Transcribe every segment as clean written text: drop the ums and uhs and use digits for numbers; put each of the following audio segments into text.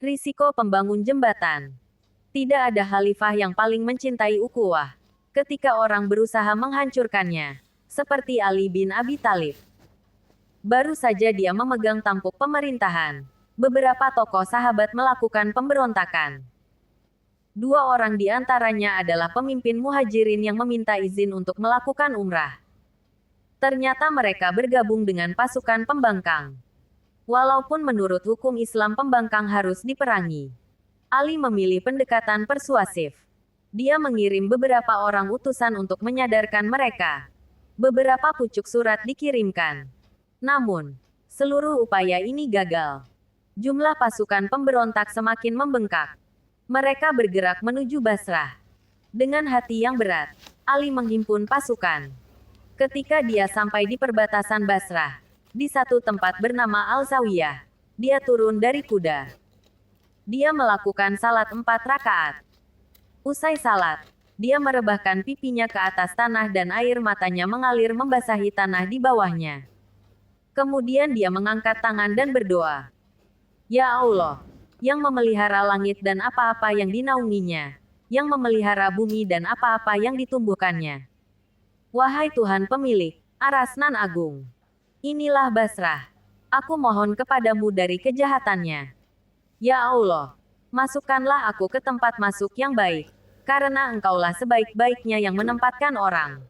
Risiko pembangun jembatan. Tidak ada khalifah yang paling mencintai ukhuwah ketika orang berusaha menghancurkannya, seperti Ali bin Abi Thalib. Baru saja dia memegang tampuk pemerintahan, beberapa tokoh sahabat melakukan pemberontakan. Dua orang di antaranya adalah pemimpin muhajirin yang meminta izin untuk melakukan umrah. Ternyata mereka bergabung dengan pasukan pembangkang. Walaupun menurut hukum Islam pembangkang harus diperangi, Ali memilih pendekatan persuasif. Dia mengirim beberapa orang utusan untuk menyadarkan mereka. Beberapa pucuk surat dikirimkan. Namun, seluruh upaya ini gagal. Jumlah pasukan pemberontak semakin membengkak. Mereka bergerak menuju Basrah. Dengan hati yang berat, Ali menghimpun pasukan. Ketika dia sampai di perbatasan Basrah, di satu tempat bernama Al-Zawiyah, dia turun dari kuda. Dia melakukan salat 4 rakaat. Usai salat, dia merebahkan pipinya ke atas tanah dan air matanya mengalir membasahi tanah di bawahnya. Kemudian dia mengangkat tangan dan berdoa. Ya Allah, yang memelihara langit dan apa-apa yang dinaunginya, yang memelihara bumi dan apa-apa yang ditumbuhkannya. Wahai Tuhan pemilik aras nan agung, inilah Basrah. Aku mohon kepadamu dari kejahatannya. Ya Allah, masukkanlah aku ke tempat masuk yang baik, karena Engkaulah sebaik-baiknya yang menempatkan orang.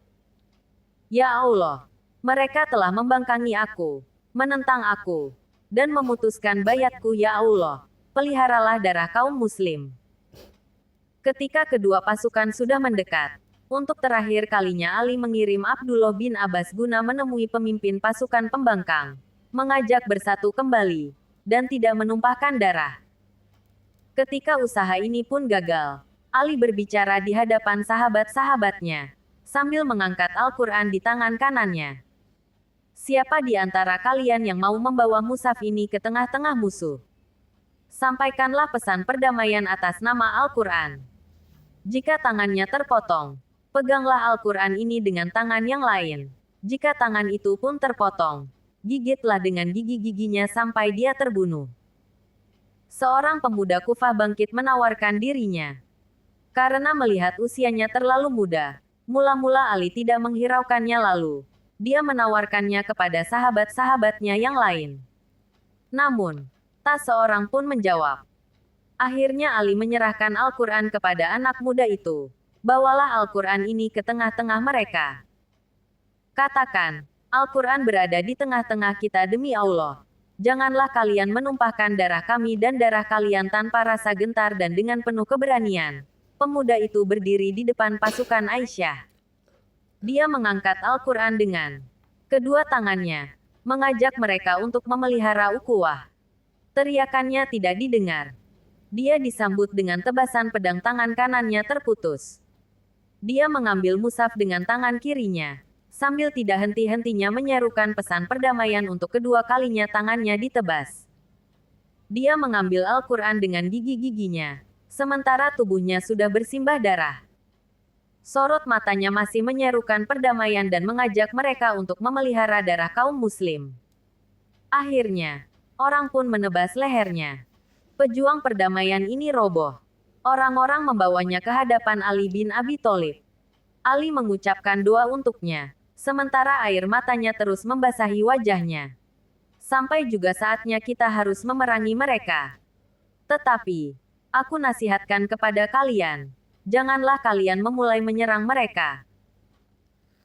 Ya Allah, mereka telah membangkangi aku, menentang aku, dan memutuskan bayatku. Ya Allah, peliharalah darah kaum muslim. Ketika kedua pasukan sudah mendekat, untuk terakhir kalinya Ali mengirim Abdullah bin Abbas guna menemui pemimpin pasukan pembangkang, mengajak bersatu kembali, dan tidak menumpahkan darah. Ketika usaha ini pun gagal, Ali berbicara di hadapan sahabat-sahabatnya, sambil mengangkat Al-Quran di tangan kanannya. Siapa di antara kalian yang mau membawa mushaf ini ke tengah-tengah musuh? Sampaikanlah pesan perdamaian atas nama Al-Quran. Jika tangannya terpotong, peganglah Al-Quran ini dengan tangan yang lain. Jika tangan itu pun terpotong, gigitlah dengan gigi-giginya sampai dia terbunuh. Seorang pemuda Kufah bangkit menawarkan dirinya. Karena melihat usianya terlalu muda, mula-mula Ali tidak menghiraukannya lalu. Dia menawarkannya kepada sahabat-sahabatnya yang lain. Namun, tak seorang pun menjawab. Akhirnya Ali menyerahkan Al-Quran kepada anak muda itu. Bawalah Al-Quran ini ke tengah-tengah mereka. Katakan, Al-Quran berada di tengah-tengah kita demi Allah. Janganlah kalian menumpahkan darah kami dan darah kalian tanpa rasa gentar dan dengan penuh keberanian. Pemuda itu berdiri di depan pasukan Aisyah. Dia mengangkat Al-Quran dengan kedua tangannya, mengajak mereka untuk memelihara ukhuwah. Teriakannya tidak didengar. Dia disambut dengan tebasan pedang, tangan kanannya terputus. Dia mengambil mushaf dengan tangan kirinya. Sambil tidak henti-hentinya menyerukan pesan perdamaian untuk kedua kalinya tangannya ditebas. Dia mengambil Al-Quran dengan gigi-giginya, sementara tubuhnya sudah bersimbah darah. Sorot matanya masih menyerukan perdamaian dan mengajak mereka untuk memelihara darah kaum muslim. Akhirnya, orang pun menebas lehernya. Pejuang perdamaian ini roboh. Orang-orang membawanya ke hadapan Ali bin Abi Thalib. Ali mengucapkan doa untuknya, sementara air matanya terus membasahi wajahnya. Sampai juga saatnya kita harus memerangi mereka. Tetapi, aku nasihatkan kepada kalian, janganlah kalian memulai menyerang mereka.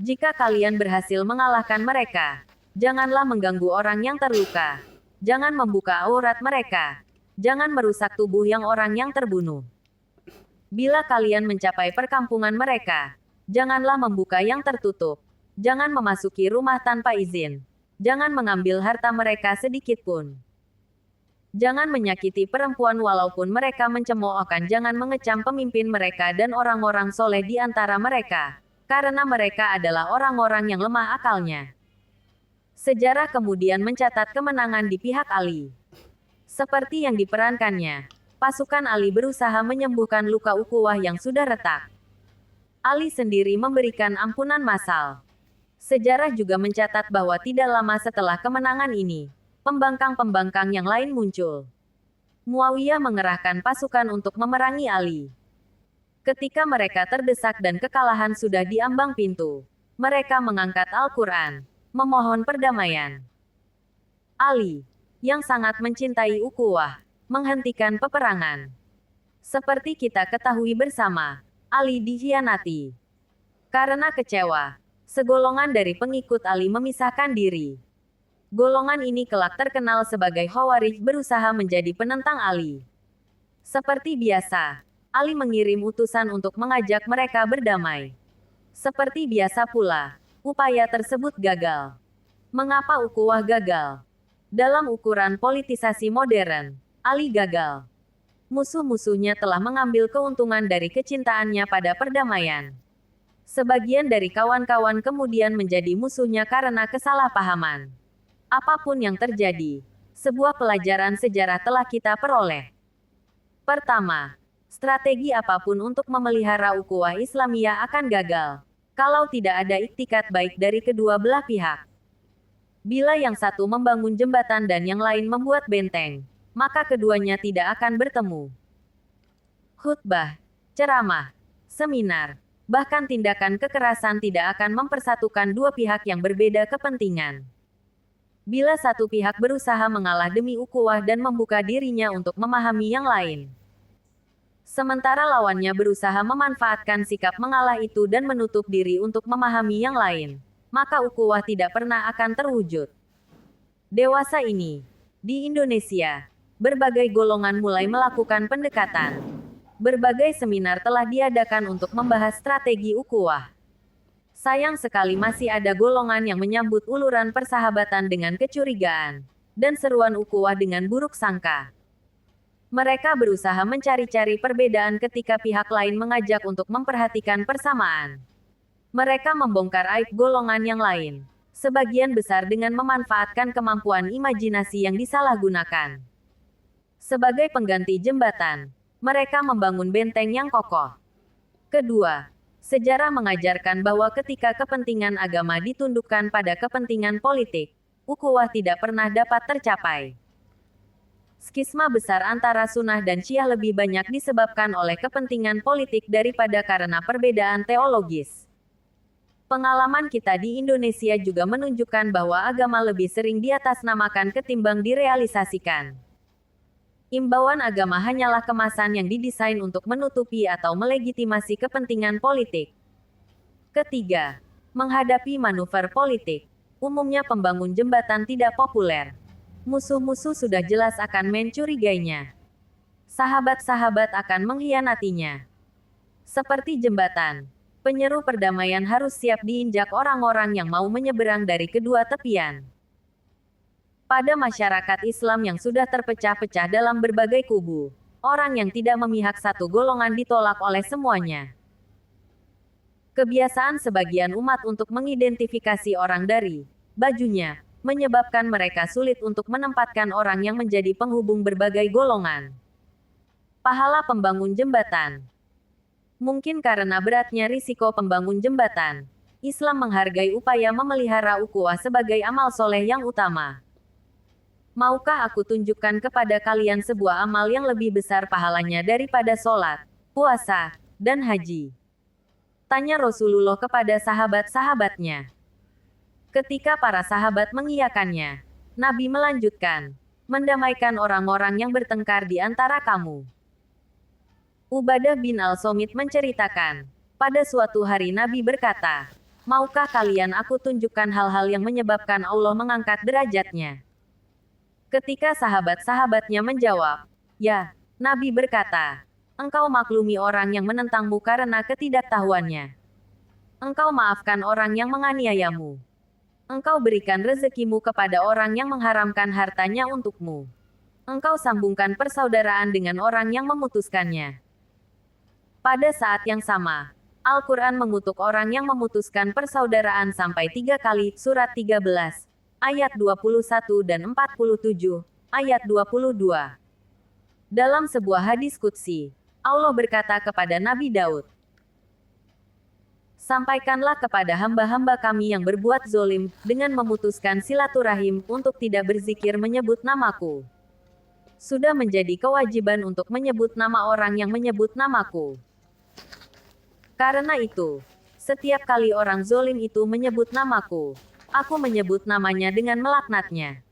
Jika kalian berhasil mengalahkan mereka, janganlah mengganggu orang yang terluka. Jangan membuka aurat mereka. Jangan merusak tubuh orang yang terbunuh. Bila kalian mencapai perkampungan mereka, janganlah membuka yang tertutup. Jangan memasuki rumah tanpa izin. Jangan mengambil harta mereka sedikit pun. Jangan menyakiti perempuan walaupun mereka mencemoohkan. Jangan mengecam pemimpin mereka dan orang-orang soleh di antara mereka, karena mereka adalah orang-orang yang lemah akalnya. Sejarah kemudian mencatat kemenangan di pihak Ali. Seperti yang diperankannya, pasukan Ali berusaha menyembuhkan luka ukhuwah yang sudah retak. Ali sendiri memberikan ampunan massal. Sejarah juga mencatat bahwa tidak lama setelah kemenangan ini, pembangkang-pembangkang yang lain muncul. Muawiyah mengerahkan pasukan untuk memerangi Ali. Ketika mereka terdesak dan kekalahan sudah di ambang pintu, mereka mengangkat Al-Quran, memohon perdamaian. Ali, yang sangat mencintai ukhuwah, menghentikan peperangan. Seperti kita ketahui bersama, Ali dikhianati. Karena kecewa, segolongan dari pengikut Ali memisahkan diri. Golongan ini kelak terkenal sebagai Khawarij berusaha menjadi penentang Ali. Seperti biasa, Ali mengirim utusan untuk mengajak mereka berdamai. Seperti biasa pula, upaya tersebut gagal. Mengapa ukhuwah gagal? Dalam ukuran politisasi modern, Ali gagal. Musuh-musuhnya telah mengambil keuntungan dari kecintaannya pada perdamaian. Sebagian dari kawan-kawan kemudian menjadi musuhnya karena kesalahpahaman. Apapun yang terjadi, sebuah pelajaran sejarah telah kita peroleh. Pertama, strategi apapun untuk memelihara ukhuwah Islamiyah akan gagal, kalau tidak ada iktikat baik dari kedua belah pihak. Bila yang satu membangun jembatan dan yang lain membuat benteng, maka keduanya tidak akan bertemu. Khutbah, ceramah, seminar, bahkan tindakan kekerasan tidak akan mempersatukan dua pihak yang berbeda kepentingan. Bila satu pihak berusaha mengalah demi ukhuwah dan membuka dirinya untuk memahami yang lain, sementara lawannya berusaha memanfaatkan sikap mengalah itu dan menutup diri untuk memahami yang lain, maka ukhuwah tidak pernah akan terwujud. Dewasa ini, di Indonesia, berbagai golongan mulai melakukan pendekatan. Berbagai seminar telah diadakan untuk membahas strategi ukhuwah. Sayang sekali masih ada golongan yang menyambut uluran persahabatan dengan kecurigaan, dan seruan ukhuwah dengan buruk sangka. Mereka berusaha mencari-cari perbedaan ketika pihak lain mengajak untuk memperhatikan persamaan. Mereka membongkar aib golongan yang lain, sebagian besar dengan memanfaatkan kemampuan imajinasi yang disalahgunakan. Sebagai pengganti jembatan, mereka membangun benteng yang kokoh. Kedua, sejarah mengajarkan bahwa ketika kepentingan agama ditundukkan pada kepentingan politik, ukhuwah tidak pernah dapat tercapai. Skisma besar antara Sunnah dan Syiah lebih banyak disebabkan oleh kepentingan politik daripada karena perbedaan teologis. Pengalaman kita di Indonesia juga menunjukkan bahwa agama lebih sering diatasnamakan ketimbang direalisasikan. Imbauan agama hanyalah kemasan yang didesain untuk menutupi atau melegitimasi kepentingan politik. Ketiga, menghadapi manuver politik. Umumnya pembangun jembatan tidak populer. Musuh-musuh sudah jelas akan mencurigainya. Sahabat-sahabat akan mengkhianatinya. Seperti jembatan, penyeru perdamaian harus siap diinjak orang-orang yang mau menyeberang dari kedua tepian. Pada masyarakat Islam yang sudah terpecah-pecah dalam berbagai kubu, orang yang tidak memihak satu golongan ditolak oleh semuanya. Kebiasaan sebagian umat untuk mengidentifikasi orang dari bajunya menyebabkan mereka sulit untuk menempatkan orang yang menjadi penghubung berbagai golongan. Pahala pembangun jembatan. Mungkin karena beratnya risiko pembangun jembatan, Islam menghargai upaya memelihara ukhuwah sebagai amal soleh yang utama. Maukah aku tunjukkan kepada kalian sebuah amal yang lebih besar pahalanya daripada sholat, puasa, dan haji? Tanya Rasulullah kepada sahabat-sahabatnya. Ketika para sahabat mengiyakannya, Nabi melanjutkan, mendamaikan orang-orang yang bertengkar di antara kamu. Ubadah bin Al-Somit menceritakan, pada suatu hari Nabi berkata, maukah kalian aku tunjukkan hal-hal yang menyebabkan Allah mengangkat derajatnya? Ketika sahabat-sahabatnya menjawab, ya, Nabi berkata, engkau maklumi orang yang menentangmu karena ketidaktahuannya. Engkau maafkan orang yang menganiayamu. Engkau berikan rezekimu kepada orang yang mengharamkan hartanya untukmu. Engkau sambungkan persaudaraan dengan orang yang memutuskannya. Pada saat yang sama, Al-Quran mengutuk orang yang memutuskan persaudaraan sampai 3 kali, surat 13. Ayat 21 dan 47, ayat 22. Dalam sebuah hadis qudsi, Allah berkata kepada Nabi Daud, sampaikanlah kepada hamba-hamba kami yang berbuat zolim, dengan memutuskan silaturahim, untuk tidak berzikir menyebut namaku. Sudah menjadi kewajiban untuk menyebut nama orang yang menyebut namaku. Karena itu, setiap kali orang zolim itu menyebut namaku, aku menyebut namanya dengan melaknatnya.